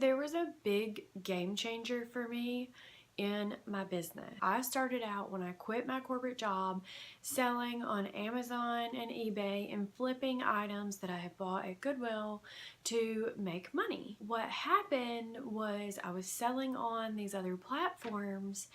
There was a big game changer for me in my business. I started out when I quit my corporate job selling on Amazon and eBay and flipping items that I had bought at Goodwill to make money. What happened was I was selling on these other platforms,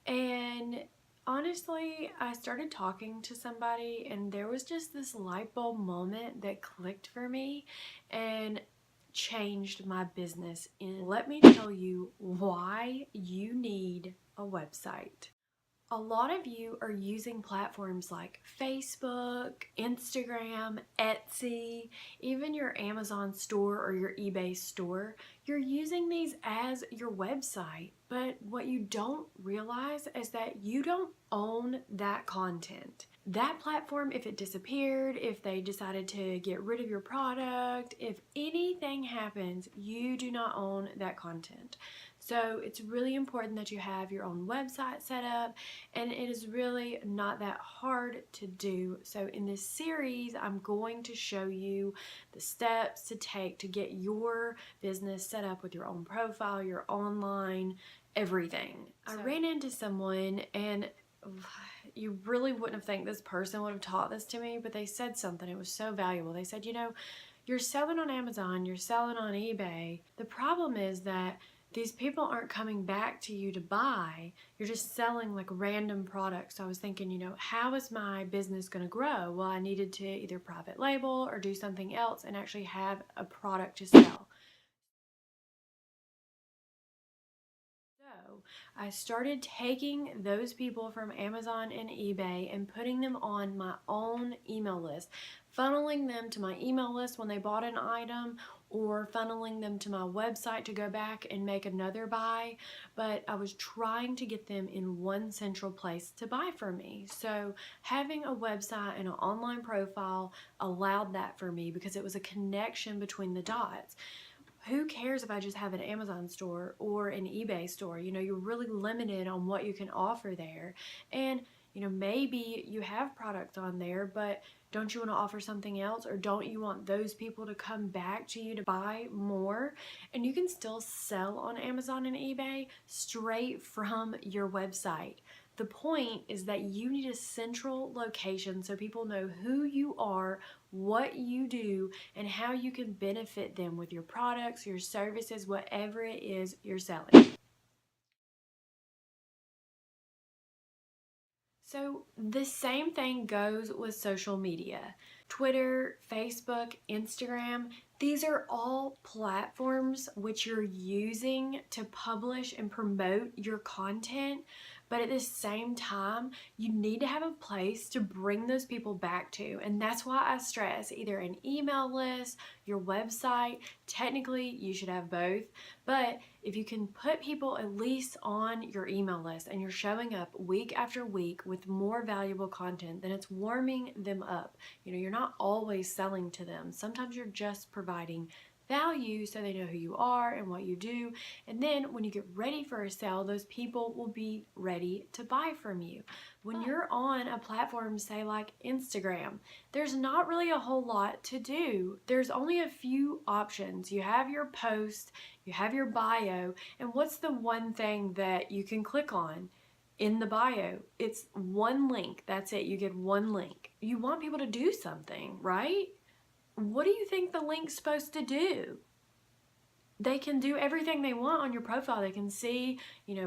and honestly, I started talking to somebody and there was just this light bulb moment that clicked for me and changed my business. And let me tell you why you need a website. A lot of you are using platforms like Facebook, Instagram, Etsy, even your Amazon store or your eBay store. You're using these as your website, but what you don't realize is that you don't own that content. That platform, if it disappeared, if they decided to get rid of your product, if anything happens, you do not own that content. So it's really important that you have your own website set up, and it is really not that hard to do. So in this series, I'm going to show you the steps to take to get your business set up with your own profile, your online, everything. I ran into someone, and you really wouldn't have think this person would have taught this to me, but they said something. It was so valuable. They said, you're selling on Amazon, you're selling on eBay. The problem is that these people aren't coming back to you to buy. You're just selling like random products. So I was thinking, how is my business going to grow? Well, I needed to either private label or do something else and actually have a product to sell. So I started taking those people from Amazon and eBay and putting them on my own email list, funneling them to my email list when they bought an item, or funneling them to my website to go back and make another buy. But I was trying to get them in one central place to buy from me. So having a website and an online profile allowed that for me because it was a connection between the dots. Who cares if I just have an Amazon store or an eBay store? You're really limited on what you can offer there. And maybe you have products on there, but don't you want to offer something else, or don't you want those people to come back to you to buy more? And you can still sell on Amazon and eBay straight from your website. The point is that you need a central location so people know who you are, what you do, and how you can benefit them with your products, your services, whatever it is you're selling. So the same thing goes with social media. Twitter, Facebook, Instagram, these are all platforms which you're using to publish and promote your content, but at the same time, you need to have a place to bring those people back to. And that's why I stress either an email list, your website. Technically, you should have both, but if you can put people at least on your email list and you're showing up week after week with more valuable content, then it's warming them up. You're not always selling to them. Sometimes you're just providing value so they know who you are and what you do. And then when you get ready for a sale, those people will be ready to buy from you. When you're on a platform, say like Instagram, there's not really a whole lot to do. There's only a few options. You have your post, you have your bio, and what's the one thing that you can click on in the bio? It's one link. That's it. You get one link. You want people to do something, right? What do you think the link's supposed to do? They can do everything they want on your profile. They can see,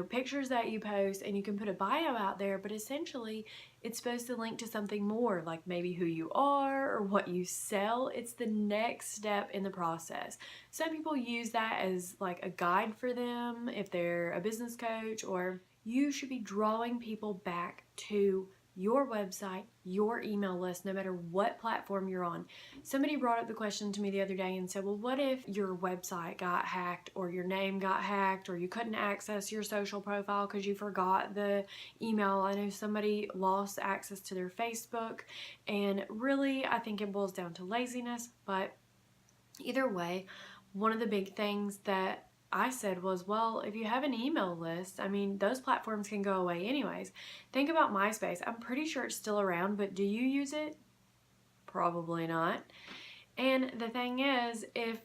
pictures that you post, and you can put a bio out there, but essentially it's supposed to link to something more, like maybe who you are or what you sell. It's the next step in the process. Some people use that as like a guide for them if they're a business coach, or you should be drawing people back to your website, your email list, no matter what platform you're on. Somebody brought up the question to me the other day and said, well, what if your website got hacked, or your name got hacked, or you couldn't access your social profile because you forgot the email? I know somebody lost access to their Facebook, and really I think it boils down to laziness, but either way, one of the big things that I said was, well, if you have an email list, those platforms can go away anyways. Think about MySpace. I'm pretty sure it's still around, but do you use it? Probably not. And the thing is, if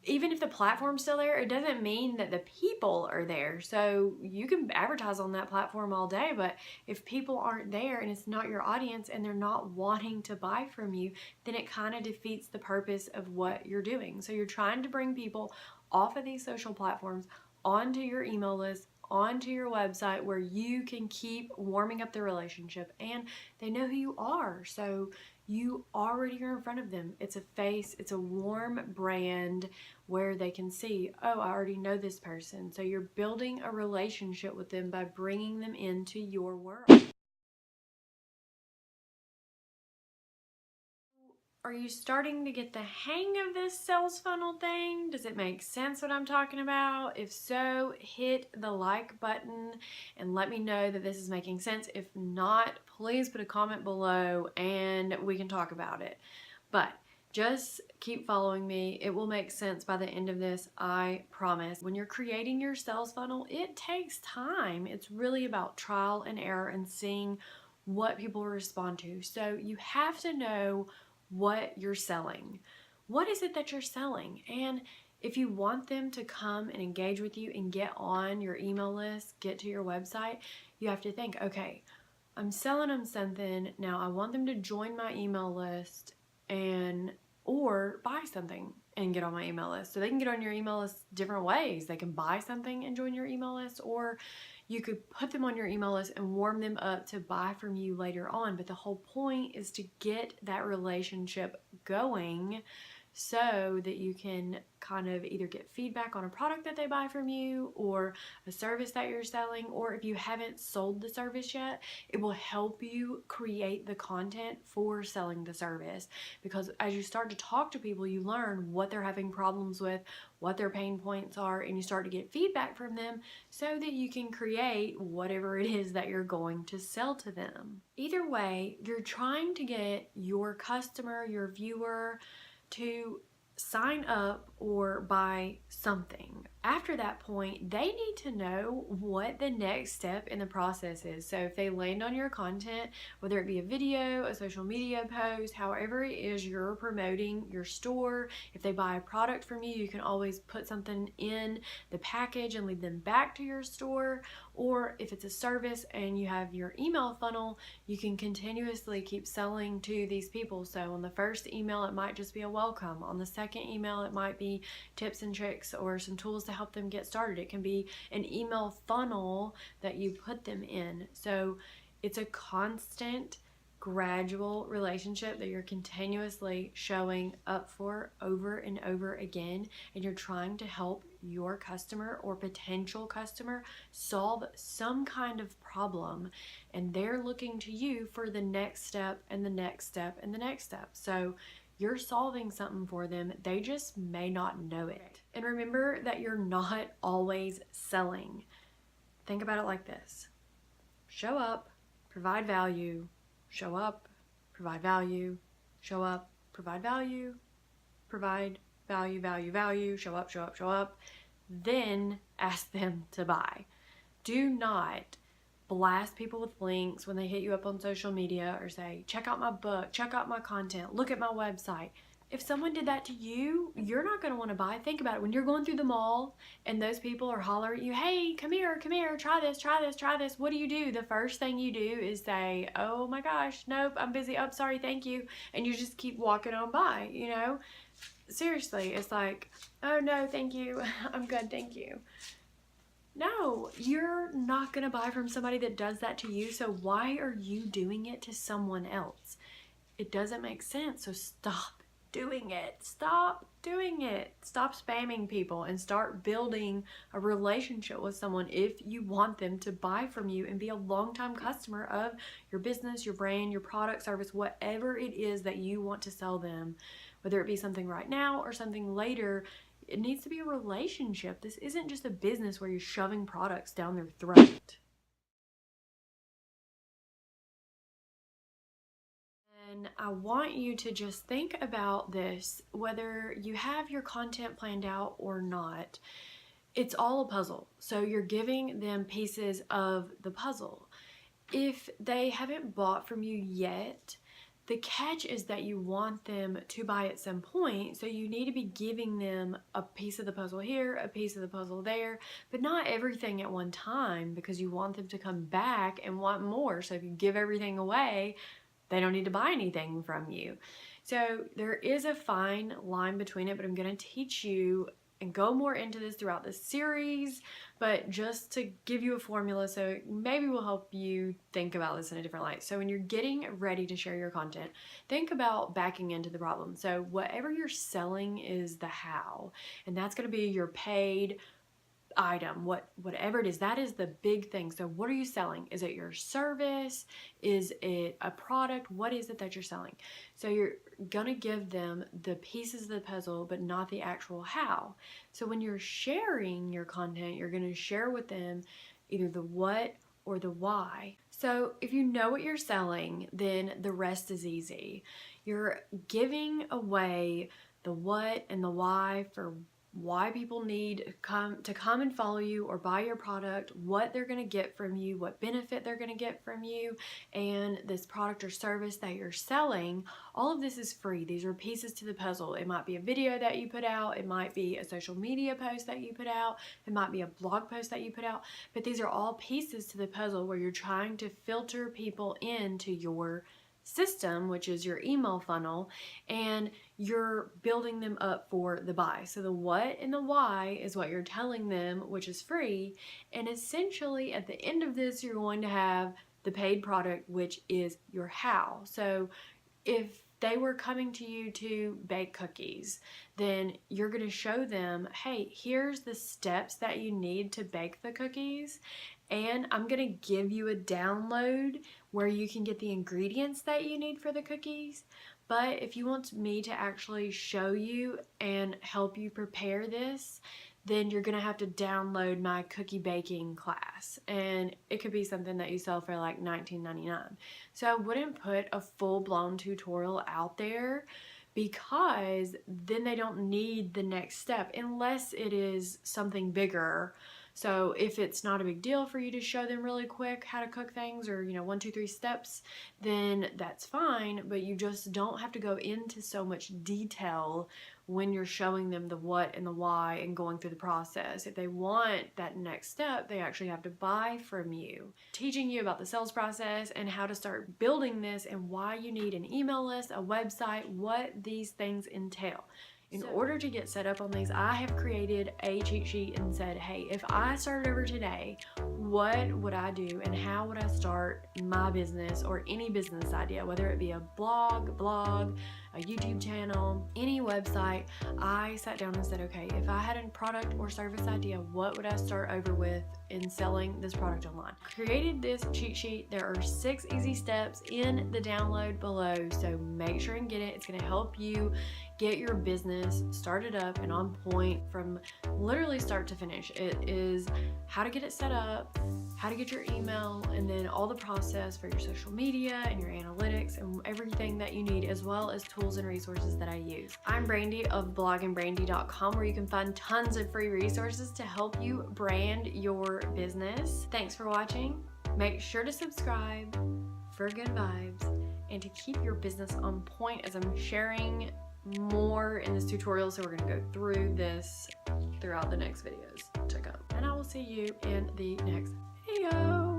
even if the platform's still there, it doesn't mean that the people are there. So you can advertise on that platform all day, but if people aren't there and it's not your audience and they're not wanting to buy from you, then it kind of defeats the purpose of what you're doing. So you're trying to bring people off of these social platforms onto your email list, onto your website, where you can keep warming up the relationship and they know who you are. So you already are in front of them. It's a face, it's a warm brand where they can see, oh, I already know this person. So you're building a relationship with them by bringing them into your world. Are you starting to get the hang of this sales funnel thing? Does it make sense what I'm talking about? If so, hit the like button and let me know that this is making sense. If not, please put a comment below and we can talk about it. But just keep following me. It will make sense by the end of this, I promise. When you're creating your sales funnel, it takes time. It's really about trial and error and seeing what people respond to. So you have to know what you're selling. What is it that you're selling? And if you want them to come and engage with you and get on your email list, get to your website, you have to think, okay, I'm selling them something. Now I want them to join my email list or buy something and get on my email list. So they can get on your email list different ways. They can buy something and join your email list, or you could put them on your email list and warm them up to buy from you later on. But the whole point is to get that relationship going so that you can kind of either get feedback on a product that they buy from you or a service that you're selling, or if you haven't sold the service yet, it will help you create the content for selling the service. Because as you start to talk to people, you learn what they're having problems with, what their pain points are, and you start to get feedback from them so that you can create whatever it is that you're going to sell to them. Either way, you're trying to get your customer, your viewer, to sign up or buy something. After that point, they need to know what the next step in the process is. So if they land on your content, whether it be a video, a social media post, however it is you're promoting your store, if they buy a product from you, you can always put something in the package and lead them back to your store. Or if it's a service and you have your email funnel, you can continuously keep selling to these people. So on the first email, it might just be a welcome. On the second email, it might be tips and tricks or some tools to help them get started. It can be an email funnel that you put them in. So it's a constant, gradual relationship that you're continuously showing up for over and over again, and you're trying to help your customer or potential customer solve some kind of problem, and they're looking to you for the next step and the next step and the next step. So you're solving something for them, they just may not know it. And remember that you're not always selling. Think about it like this: show up, provide value, show up, provide value, show up, provide value, provide value, value, value, show up, show up, show up, then ask them to buy. Do not blast people with links when they hit you up on social media or say, check out my book, check out my content, look at my website. If someone did that to you, you're not going to want to buy. Think about it. When you're going through the mall and those people are hollering at you, hey, come here, try this, try this, try this. What do? The first thing you do is say, oh my gosh, nope, I'm busy. Oh, sorry, thank you. And you just keep walking on by, you know? Seriously, it's like, oh no, thank you. I'm good, thank you. No, you're not going to buy from somebody that does that to you. So why are you doing it to someone else? It doesn't make sense. So stop doing it. Stop doing it. Stop spamming people and start building a relationship with someone if you want them to buy from you and be a longtime customer of your business, your brand, your product, service, whatever it is that you want to sell them, whether it be something right now or something later. It needs to be a relationship. This isn't just a business where you're shoving products down their throat. And I want you to just think about this, whether you have your content planned out or not. It's all a puzzle. So you're giving them pieces of the puzzle. If they haven't bought from you yet, The catch is that you want them to buy at some point, so you need to be giving them a piece of the puzzle here, a piece of the puzzle there, but not everything at one time, because you want them to come back and want more. So if you give everything away, they don't need to buy anything from you. So there is a fine line between it, but I'm going to teach you and go more into this throughout this series, but just to give you a formula so maybe will help you think about this in a different light. So when you're getting ready to share your content, think about backing into the problem. So whatever you're selling is the how, and that's going to be your paid item, whatever it is. That is the big thing. So what are you selling? Is it your service? Is it a product? What is it that you're selling? So you're gonna give them the pieces of the puzzle, but not the actual how. So when you're sharing your content, you're gonna share with them either the what or the why. So if you know what you're selling, then the rest is easy. You're giving away the what and the why for why people need to come and follow you or buy your product, what they're going to get from you, what benefit they're going to get from you, and this product or service that you're selling. All of this is free. These are pieces to the puzzle. It might be a video that you put out, it might be a social media post that you put out, it might be a blog post that you put out, but these are all pieces to the puzzle where you're trying to filter people into your system, which is your email funnel, and you're building them up for the buy. So the what and the why is what you're telling them, which is free, and essentially at the end of this you're going to have the paid product, which is your how. So if they were coming to you to bake cookies, then you're going to show them, hey, here's the steps that you need to bake the cookies, and I'm going to give you a download where you can get the ingredients that you need for the cookies. But if you want me to actually show you and help you prepare this, then you're going to have to download my cookie baking class, and it could be something that you sell for like $19.99. So I wouldn't put a full-blown tutorial out there, because then they don't need the next step unless it is something bigger. So if it's not a big deal for you to show them really quick how to cook things, or 1, 2, 3 steps, then that's fine, but you just don't have to go into so much detail when you're showing them the what and the why and going through the process. If they want that next step, they actually have to buy from you. Teaching you about the sales process and how to start building this, and why you need an email list, a website, what these things entail. In order to get set up on these, I have created a cheat sheet and said, hey, if I started over today, what would I do and how would I start my business or any business idea, whether it be a blog, a YouTube channel, any website. I sat down and said, okay, if I had a product or service idea, what would I start over with in selling this product online? Created this cheat sheet. There are 6 easy steps in the download below, so make sure and get it. It's going to help you get your business started up and on point from literally start to finish. It is how to get it set up, how to get your email, and then all the process for your social media and your analytics and everything that you need, as well as tools and resources that I use. I'm Brandi of blogginbrandi.com, where you can find tons of free resources to help you brand your business. Thanks for watching. Make sure to subscribe for good vibes and to keep your business on point, as I'm sharing more in this tutorial. So we're going to go through this throughout the next videos to come, and I will see you in the next video.